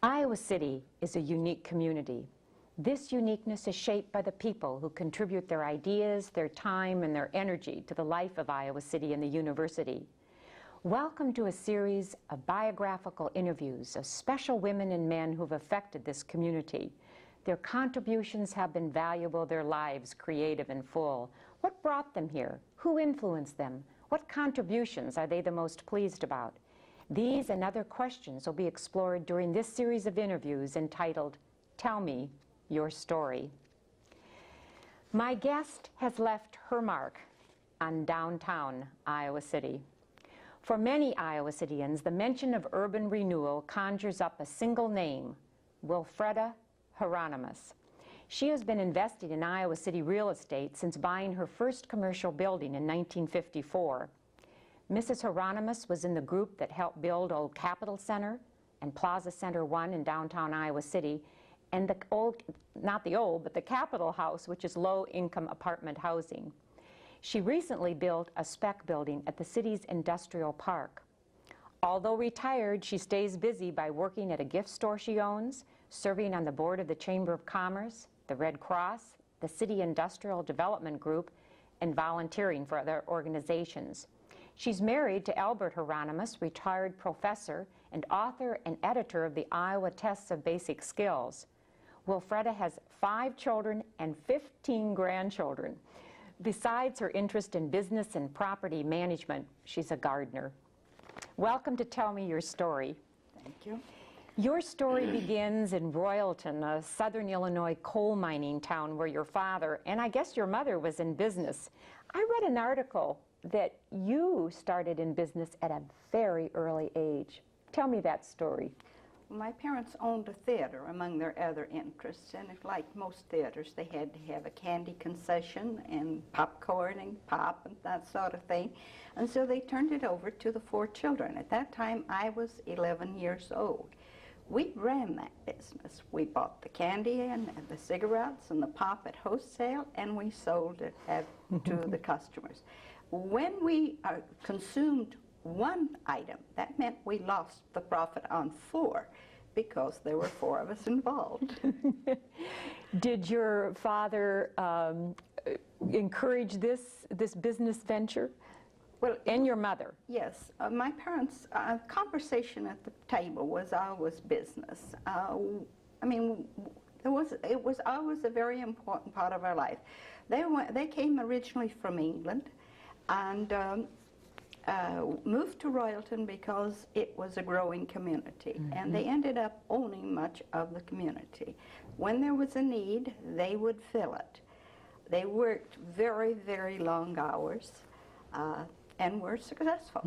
Iowa City is a unique community. This uniqueness is shaped by the people who contribute their ideas, their time, and their energy to the life of Iowa City and the university. Welcome to a series of biographical interviews of special women and men who've affected this community. Their contributions have been valuable, their lives creative and full. What brought them here? Who influenced them? What contributions are they the most pleased about? These and other questions will be explored during this series of interviews entitled, Tell Me Your Story. My guest has left her mark on downtown Iowa City. For many Iowa Cityans, the mention of urban renewal conjures up a single name, Wilfreda Hieronymus. She has been investing in Iowa City real estate since buying her first commercial building in 1954. Mrs. Hieronymus was in the group that helped build Old Capitol Center and Plaza Center 1 in downtown Iowa City, and the Capitol House, which is low-income apartment housing. She recently built a spec building at the city's industrial park. Although retired, she stays busy by working at a gift store she owns, serving on the board of the Chamber of Commerce, the Red Cross, the City Industrial Development Group, and volunteering for other organizations. She's married to Albert Hieronymus, retired professor and author and editor of the Iowa Tests of Basic Skills. Wilfreda has 5 children and 15 grandchildren. Besides her interest in business and property management, she's a gardener. Welcome to Tell Me Your Story. Thank you. Your story begins in Royalton, a southern Illinois coal mining town where your father, and I guess your mother, was in business. I read an article that you started in business at a very early age. Tell me that story. My parents owned a theater among their other interests, and like most theaters, they had to have a candy concession and popcorn and pop and that sort of thing. And so they turned it over to the 4 children. At that time, I was 11 years old. We ran that business. We bought the candy and the cigarettes and the pop at wholesale, and we sold it to the customers. When we consumed one item, that meant we lost the profit on 4 because there were 4 of us involved. Did your father encourage this business venture? Well, and your mother? Yes. My parents' conversation at the table was always business. It was always a very important part of our life. They came originally from England and moved to Royalton because it was a growing community, and they ended up owning much of the community. When there was a need, they would fill it. They worked very, very long hours and were successful.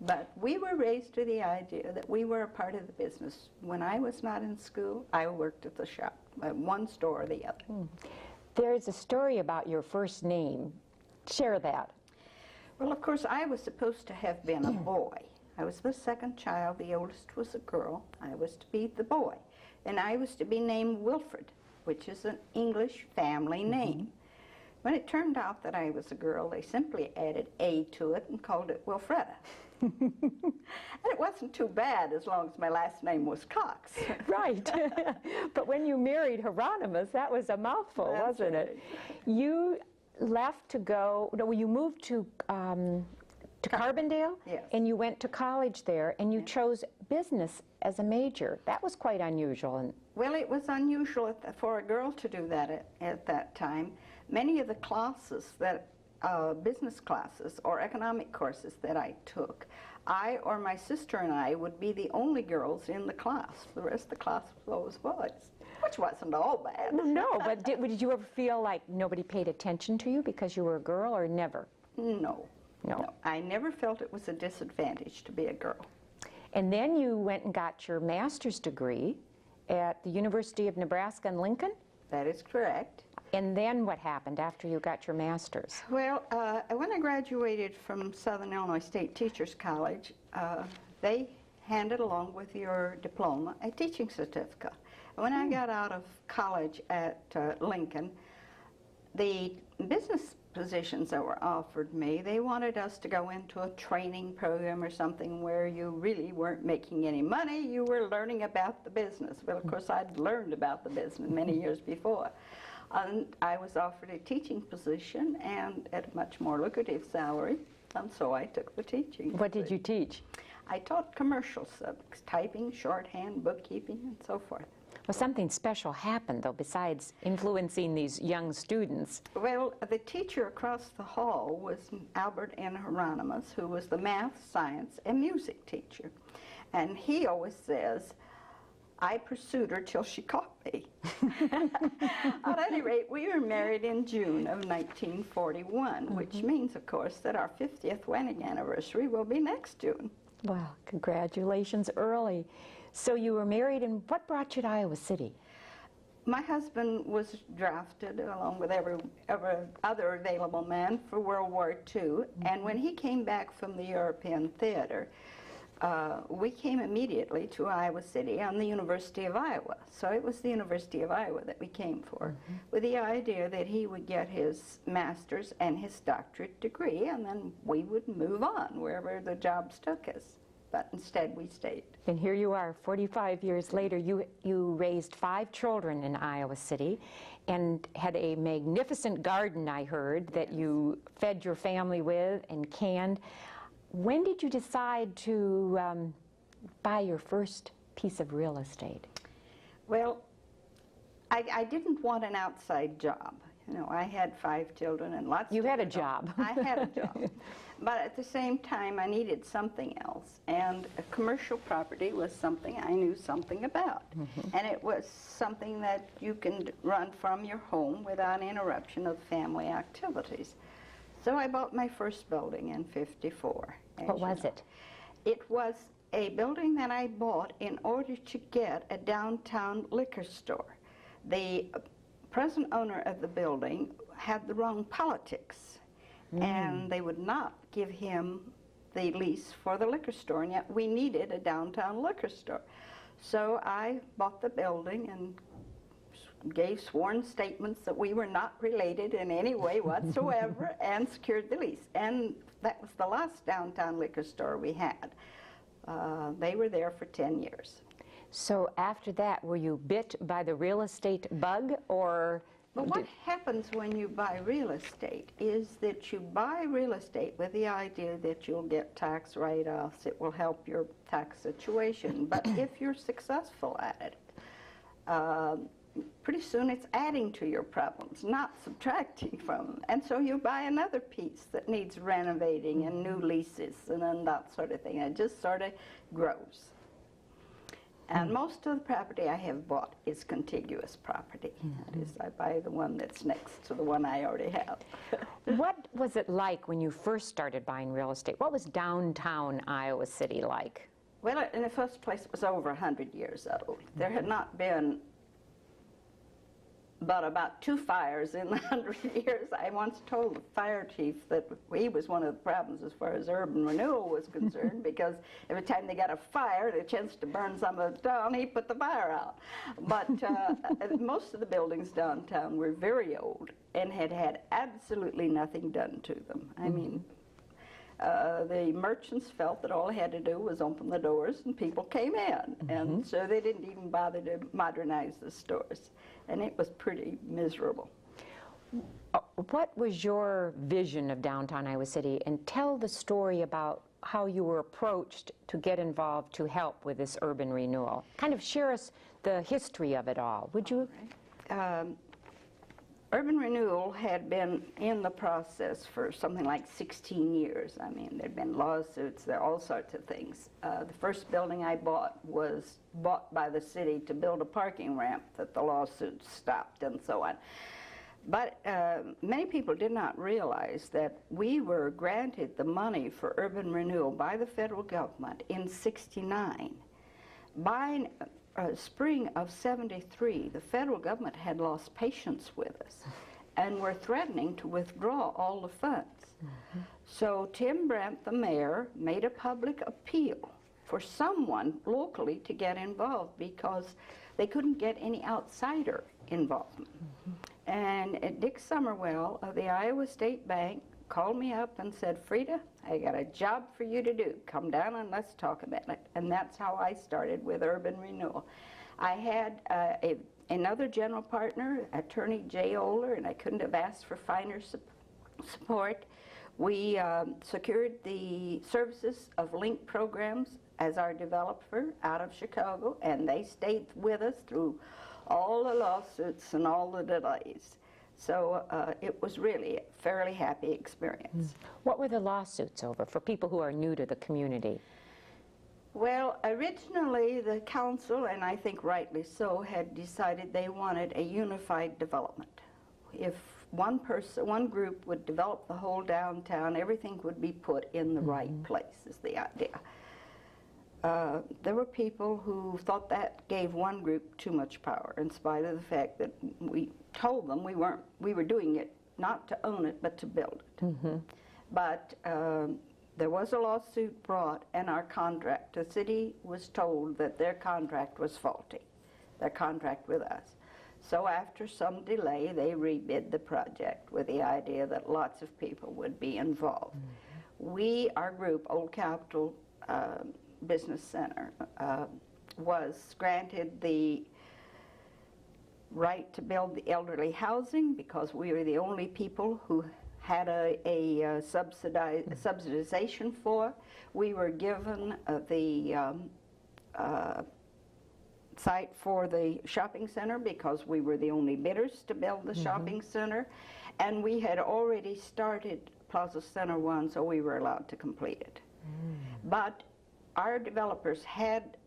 But we were raised to the idea that we were a part of the business. When I was not in school, I worked at the shop, one store or the other. There's a story about your first name. Share that. Well, of course, I was supposed to have been a boy. I was the second child. The oldest was a girl. I was to be the boy. And I was to be named Wilfred, which is an English family name. When it turned out that I was a girl, they simply added A to it and called it Wilfreda. And it wasn't too bad as long as my last name was Cox. Right. But when you married Hieronymus, that was a mouthful, wasn't it? You left to go, no, you moved to Carbondale? Yes. And you went to college there, and you chose business as a major. That was quite unusual. Well, it was unusual for a girl to do that at that time. Many of the classes that, business classes or economic courses that I took, I or my sister and I would be the only girls in the class. The rest of the class was always boys, which wasn't all bad. No, but did you ever feel like nobody paid attention to you because you were a girl, or never? No. I never felt it was a disadvantage to be a girl. And then you went and got your master's degree at the University of Nebraska in Lincoln? That is correct. And then what happened after you got your master's? Well, when I graduated from Southern Illinois State Teachers College, they handed along with your diploma a teaching certificate. When I got out of college at Lincoln, the business positions that were offered me, they wanted us to go into a training program or something where you really weren't making any money, you were learning about the business. Well, of course, I'd learned about the business many years before. And I was offered a teaching position and at a much more lucrative salary, and so I took the teaching. What did you teach? I taught commercial subjects, typing, shorthand, bookkeeping, and so forth. Well, something special happened, though, besides influencing these young students. Well, the teacher across the hall was Albert N. Hieronymus, who was the math, science, and music teacher. And he always says, I pursued her till she caught me. At any rate, we were married in June of 1941, which means, of course, that our 50th wedding anniversary will be next June. Well, congratulations early. So you were married, and what brought you to Iowa City? My husband was drafted along with every other available man for World War II, and when he came back from the European theater, we came immediately to Iowa City on the University of Iowa. So it was the University of Iowa that we came for, with the idea that he would get his master's and his doctorate degree, and then we would move on wherever the jobs took us. But instead we stayed. And here you are, 45 years later. You raised 5 children in Iowa City and had a magnificent garden, I heard, that you fed your family with and canned. When did you decide to buy your first piece of real estate? Well, I didn't want an outside job. You know, I had 5 children and lots You of had a children. job. I had a job. But at the same time, I needed something else. And a commercial property was something I knew something about. And it was something that you can run from your home without interruption of family activities. So I bought my first building in '54. What was it? It was a building that I bought in order to get a downtown liquor store. The present owner of the building had the wrong politics, and they would not give him the lease for the liquor store, and yet we needed a downtown liquor store. So I bought the building and gave sworn statements that we were not related in any way whatsoever and secured the lease. And that was the last downtown liquor store we had. They were there for 10 years. So after that, were you bit by the real estate bug, or? But what happens when you buy real estate is that you buy real estate with the idea that you'll get tax write-offs, it will help your tax situation. But if you're successful at it, pretty soon it's adding to your problems, not subtracting from them. And so you buy another piece that needs renovating and new leases and then that sort of thing. It just sort of grows. And most of the property I have bought is contiguous property. That is, I buy the one that's next to the one I already have. What was it like when you first started buying real estate? What was downtown Iowa City like? Well, in the first place, it was over 100 years old. There had not been but about 2 fires in 100 years. I once told the fire chief that he was one of the problems as far as urban renewal was concerned, because every time they got a fire, the chance to burn some of it down, he put the fire out. But most of the buildings downtown were very old and had had absolutely nothing done to them. I mean, the merchants felt that all they had to do was open the doors and people came in. And so they didn't even bother to modernize the stores. And it was pretty miserable. What was your vision of downtown Iowa City? And tell the story about how you were approached to get involved to help with this urban renewal. Kind of share us the history of it all, would you? Urban renewal had been in the process for something like 16 years. I mean, there'd been lawsuits, there all sorts of things. The first building I bought was bought by the city to build a parking ramp that the lawsuits stopped and so on. But many people did not realize that we were granted the money for urban renewal by the federal government in '69. By spring of '73, the federal government had lost patience with us and were threatening to withdraw all the funds. So Tim Brandt, the mayor, made a public appeal for someone locally to get involved because they couldn't get any outsider involvement. And Dick Summerwell of the Iowa State Bank called me up and said, Frida, I got a job for you to do. Come down and let's talk about it. And that's how I started with Urban Renewal. I had another general partner, attorney Jay Oler, and I couldn't have asked for finer support. We secured the services of Link Programs as our developer out of Chicago, and they stayed with us through all the lawsuits and all the delays. So it was really a fairly happy experience. What were the lawsuits over for people who are new to the community? Well, originally the council, and I think rightly so, had decided they wanted a unified development. If one group would develop the whole downtown, everything would be put in the right place, is the idea. There were people who thought that gave one group too much power, in spite of the fact that we told them we were doing it not to own it, but to build it. But there was a lawsuit brought, and our contract, the city was told that their contract was faulty, their contract with us. So after some delay, they rebid the project with the idea that lots of people would be involved. Our group, Old Capitol Business Center, was granted the right to build the elderly housing because we were the only people who had a subsidization for. We were given the site for the shopping center because we were the only bidders to build the shopping center, and we had already started Plaza Center 1, so we were allowed to complete it. But our developers had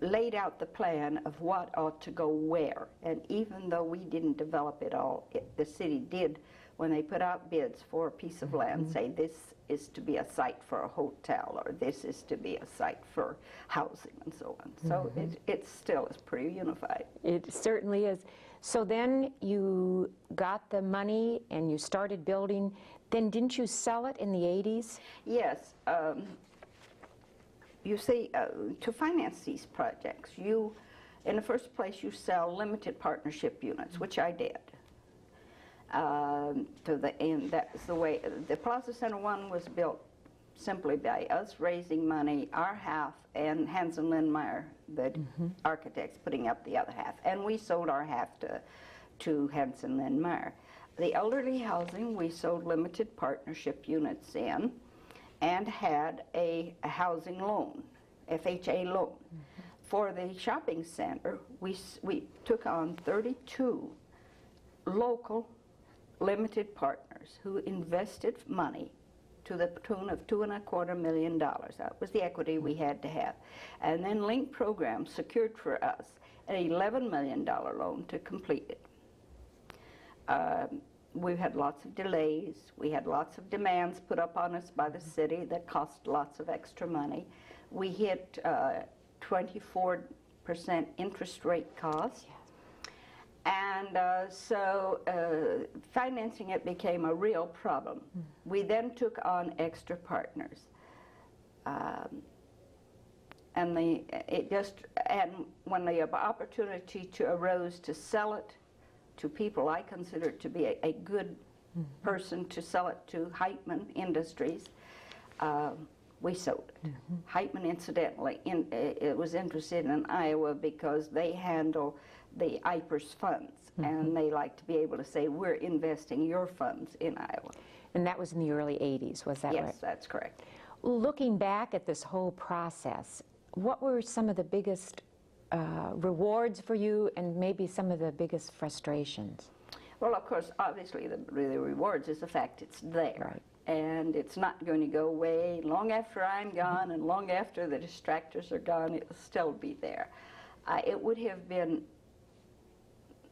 laid out the plan of what ought to go where, and even though we didn't develop it all, the city did, when they put out bids for a piece of land, say this is to be a site for a hotel, or this is to be a site for housing, and so on. So it still is pretty unified. It certainly is. So then you got the money and you started building. Then didn't you sell it in the 80s? Yes. You see, to finance these projects, in the first place, you sell limited partnership units, which I did. And that's the way. The Plaza Center 1 was built simply by us raising money, our half, and Hansen Lindmeyer, the architects, putting up the other half. And we sold our half to Hansen Lindmeyer. The elderly housing, we sold limited partnership units in, and had a housing loan, FHA loan. For the shopping center, we took on 32 local limited partners who invested money to the tune of $2.25 million. That was the equity we had to have. And then Link Programs secured for us an $11 million loan to complete it. We've had lots of delays. We had lots of demands put up on us by the city that cost lots of extra money. We hit 24% interest rate cost. And so financing it became a real problem. We then took on extra partners. And when the opportunity arose to sell it to people I considered to be a good person to sell it to, Heitman Industries, we sold it. Heitman, incidentally, it was interested in Iowa because they handle the IPERS funds, and they like to be able to say, we're investing your funds in Iowa. And that was in the early 80s, was that right? Yes, that's correct. Looking back at this whole process, what were some of the biggest rewards for you and maybe some of the biggest frustrations? Well, of course, obviously the rewards is the fact it's there. Right. And it's not going to go away. Long after I'm gone and long after the distractors are gone, it will still be there. It would have been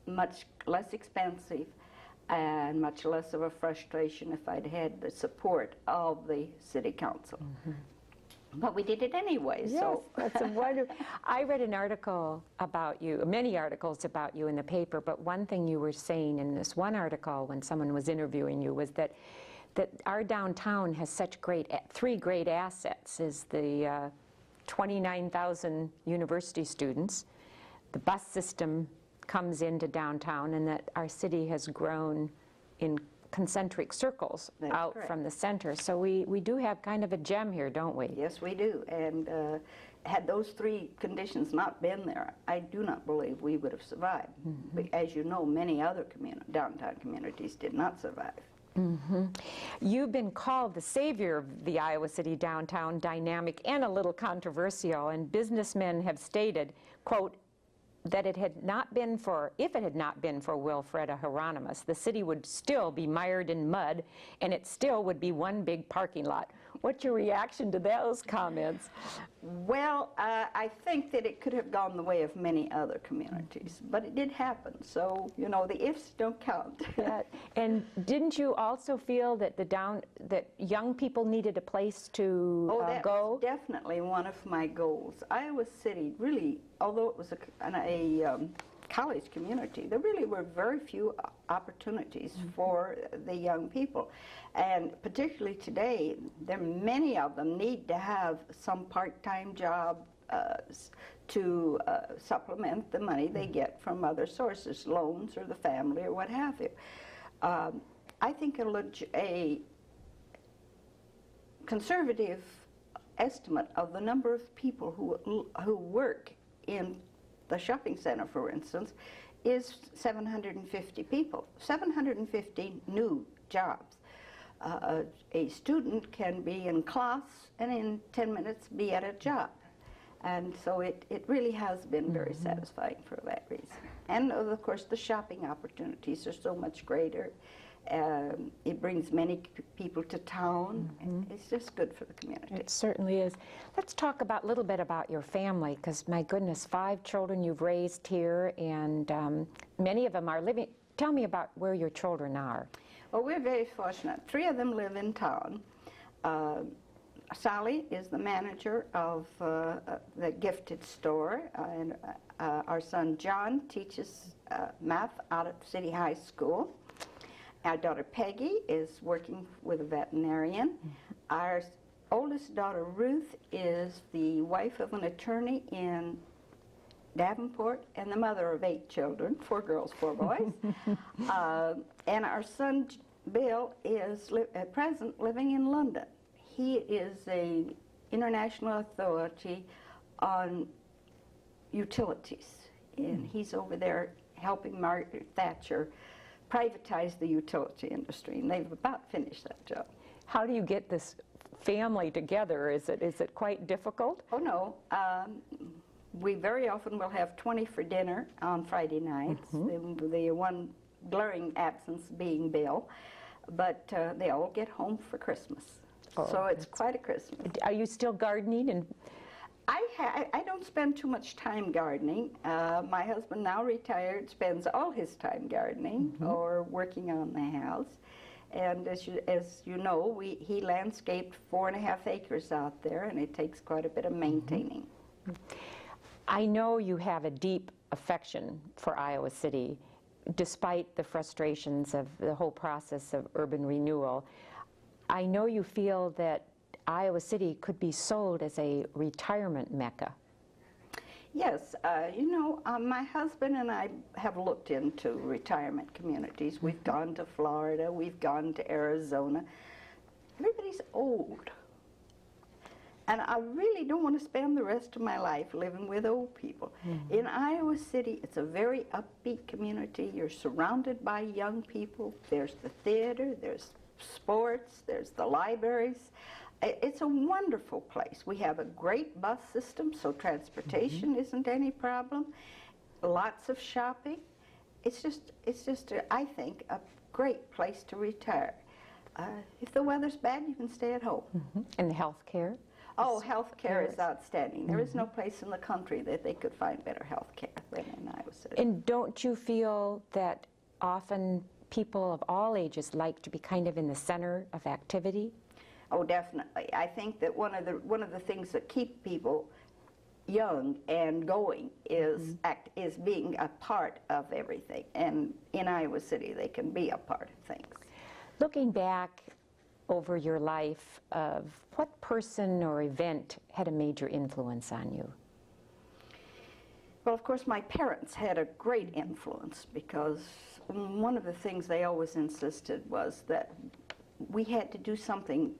much less expensive and much less of a frustration if I'd had the support of the city council. But we did it anyway. Yes, so that's a wonderful. I read an article about you, many articles about you in the paper, but one thing you were saying in this one article when someone was interviewing you was that our downtown has such three great assets: is the 29,000 university students, the bus system comes into downtown and that our city has grown in concentric circles That's out correct. from the center. So we do have kind of a gem here, don't we? Yes, we do. And had those three conditions not been there, I do not believe we would have survived. But as you know, many other downtown communities did not survive. You've been called the savior of the Iowa City downtown, dynamic and a little controversial, and businessmen have stated, quote, that if it had not been for Wilfreda Hieronymus, the city would still be mired in mud, and it still would be one big parking lot. What's your reaction to those comments? Well, I think that it could have gone the way of many other communities, but it did happen. So, you know, the ifs don't count. Yeah. And didn't you also feel that that young people needed a place to That go? was definitely one of my goals. Iowa City really, although it was a college community, there really were very few opportunities for the young people. And particularly today, many of them need to have some part-time job to supplement the money they get from other sources, loans or the family or what have you. I think a conservative estimate of the number of people who work in the shopping center, for instance, is 750 people, 750 new jobs. A student can be in class and in 10 minutes be at a job. And so it really has been very satisfying for that reason. And of course the shopping opportunities are so much greater. It brings many people to town. It's just good for the community. It certainly is. Let's talk a little bit about your family, because my goodness, 5 children you've raised here, and many of them are living. Tell me about where your children are. Well, we're very fortunate. 3 of them live in town. Sally is the manager of the gifted store, and our son John teaches math out at City High School. Our daughter Peggy is working with a veterinarian. Our oldest daughter Ruth is the wife of an attorney in Davenport and the mother of 8 children, 4 girls, 4 boys. And our son Bill is at present living in London. He is an international authority on utilities, and he's over there helping Margaret Thatcher privatize the utility industry, and they've about finished that job. How do you get this family together? Is it quite difficult? Oh no, we very often will have 20 for dinner on Friday nights, the one glaring absence being Bill, but they all get home for Christmas. So it's quite a Christmas. Are you still gardening? And I don't spend too much time gardening. My husband, now retired, spends all his time gardening or working on the house. And as you know, he landscaped 4.5 acres out there, and it takes quite a bit of maintaining. I know you have a deep affection for Iowa City, despite the frustrations of the whole process of urban renewal. I know you feel that Iowa City could be sold as a retirement mecca. Yes, you know, my husband and I have looked into retirement communities. We've gone to Florida, we've gone to Arizona. Everybody's old. And I really don't want to spend the rest of my life living with old people. In Iowa City, it's a very upbeat community. You're surrounded by young people. There's the theater, there's sports, there's the libraries. It's a wonderful place. We have a great bus system, so transportation isn't any problem. Lots of shopping. It's just I think, a great place to retire. If the weather's bad, you can stay at home. And the health care? Oh, health care is outstanding. There is no place in the country that they could find better health care than in Iowa City. And don't you feel that often people of all ages like to be kind of in the center of activity? Oh, definitely. I think that one of the things that keep people young and going is being a part of everything. And in Iowa City, they can be a part of things. Looking back over your life, of what person or event had a major influence on you? Well, of course, my parents had a great influence because one of the things they always insisted was that we had to do something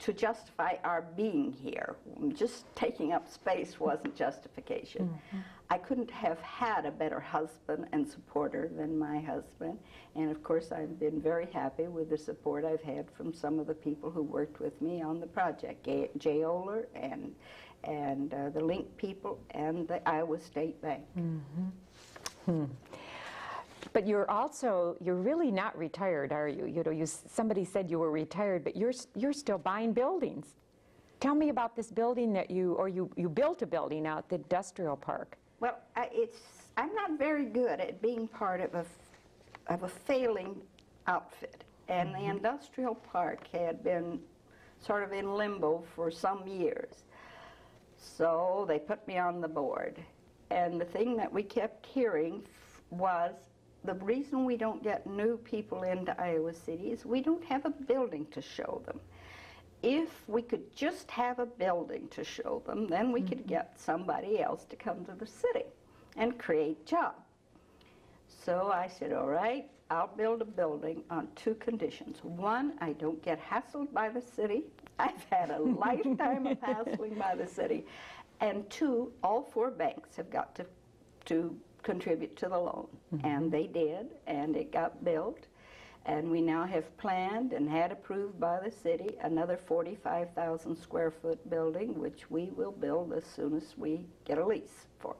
to justify our being here. Just taking up space wasn't justification. Mm-hmm. I couldn't have had a better husband and supporter than my husband. And of course, I've been very happy with the support I've had from some of the people who worked with me on the project, Jay Oler and the Link people and the Iowa State Bank. But you're really not retired, are you? You know, somebody said you were retired, but you're still buying buildings. Tell me about this building that you built a building out at the industrial park. Well, I'm not very good at being part of a failing outfit. And the industrial park had been sort of in limbo for some years. So they put me on the board. And the thing that we kept hearing was the reason we don't get new people into Iowa City is we don't have a building to show them. If we could just have a building to show them, then we could get somebody else to come to the city and create jobs. So I said, all right, I'll build a building on two conditions. One, I don't get hassled by the city. I've had a lifetime of hassling by the city. And two, all four banks have got to contribute to the loan. And they did, and it got built. And we now have planned and had approved by the city another 45,000 square foot building, which we will build as soon as we get a lease for.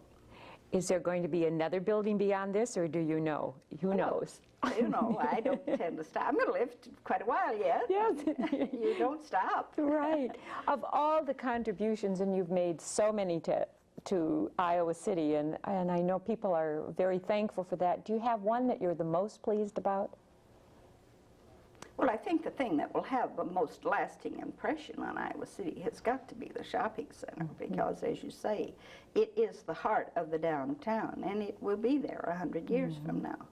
Is there going to be another building beyond this, or do you know? Who knows? You know, I don't tend to stop. I'm going to live quite a while yet. Yes. You don't stop. Right. Of all the contributions, and you've made so many to Iowa City, and I know people are very thankful for that. Do you have one that you're the most pleased about? Well, I think the thing that will have the most lasting impression on Iowa City has got to be the shopping center because, as you say, it is the heart of the downtown, and it will be there 100 years from now.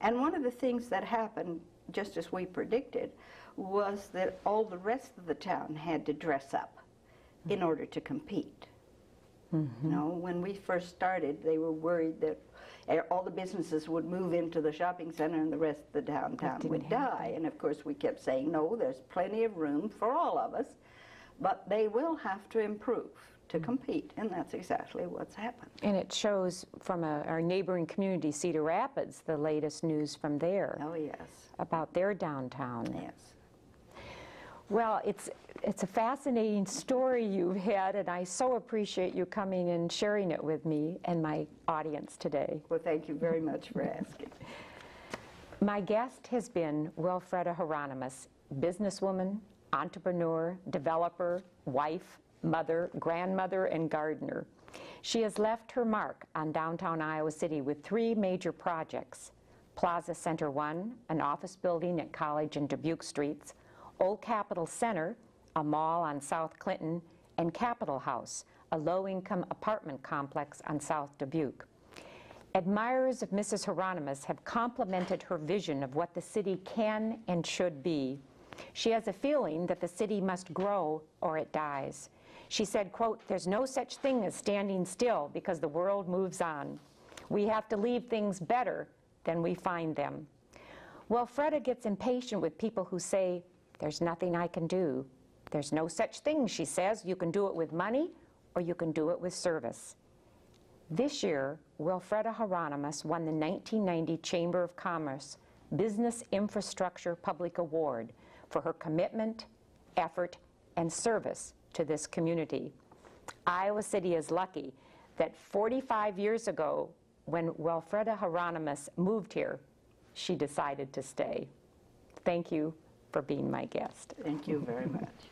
And one of the things that happened, just as we predicted, was that all the rest of the town had to dress up in order to compete. You know, when we first started, they were worried that all the businesses would move into the shopping center and the rest of the downtown would die. And of course we kept saying, no, there's plenty of room for all of us, but they will have to improve to compete, and that's exactly what's happened. And it shows from our neighboring community, Cedar Rapids, the latest news from there Oh, yes. about their downtown. Yes. Well, it's a fascinating story you've had, and I so appreciate you coming and sharing it with me and my audience today. Well, thank you very much for asking. My guest has been Wilfreda Hieronymus, businesswoman, entrepreneur, developer, wife, mother, grandmother, and gardener. She has left her mark on downtown Iowa City with 3 major projects: Plaza Center 1, an office building at College and Dubuque Streets, Old Capitol Center, a mall on South Clinton, and Capitol House, a low-income apartment complex on South Dubuque. Admirers of Mrs. Hieronymus have complimented her vision of what the city can and should be. She has a feeling that the city must grow or it dies. She said, quote, "There's no such thing as standing still because the world moves on. We have to leave things better than we find them." Wilfreda gets impatient with people who say, "There's nothing I can do." There's no such thing, she says. You can do it with money or you can do it with service. This year, Wilfreda Hieronymus won the 1990 Chamber of Commerce Business Infrastructure Public Award for her commitment, effort, and service to this community. Iowa City is lucky that 45 years ago, when Wilfreda Hieronymus moved here, she decided to stay. Thank you for being my guest. Thank you very much.